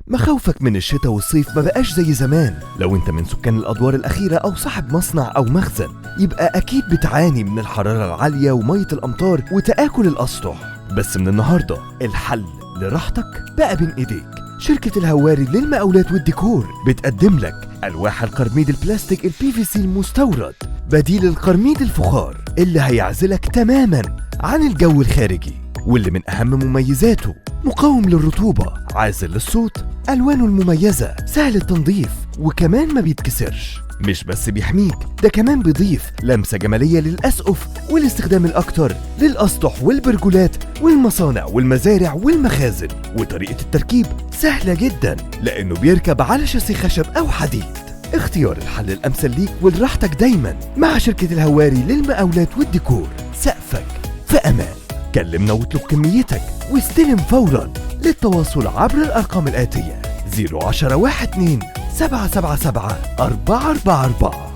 مخاوفك من الشتاء والصيف ما بقاش زي زمان. لو انت من سكان الادوار الاخيرة او صاحب مصنع او مخزن، يبقى اكيد بتعاني من الحرارة العالية ومية الامطار وتآكل الاسطح. بس من النهاردة الحل لراحتك بقى بين ايديك. شركة الهواري للمقاولات والديكور بتقدم لك ألواح القرميد البلاستيك الPVC المستورد، بديل القرميد الفخار اللي هيعزلك تماما عن الجو الخارجي، واللي من أهم مميزاته مقاوم للرطوبة، عازل للصوت، ألوانه المميزة سهل التنظيف، وكمان ما بيتكسرش. مش بس بيحميك، ده كمان بيضيف لمسة جمالية للأسقف والاستخدام الأكتر للأسطح والبرجولات والمصانع والمزارع والمخازن. وطريقة التركيب سهلة جدا لأنه بيركب على شاسيه خشب أو حديد. اختيار الحل الأمثل ليك ولراحتك دايما مع شركة الهواري للمقاولات والديكور. سقفك في أمان. كلمنا واطلب كميتك واستلم فورا. للتواصل عبر الأرقام الآتية: 010 12 777 444.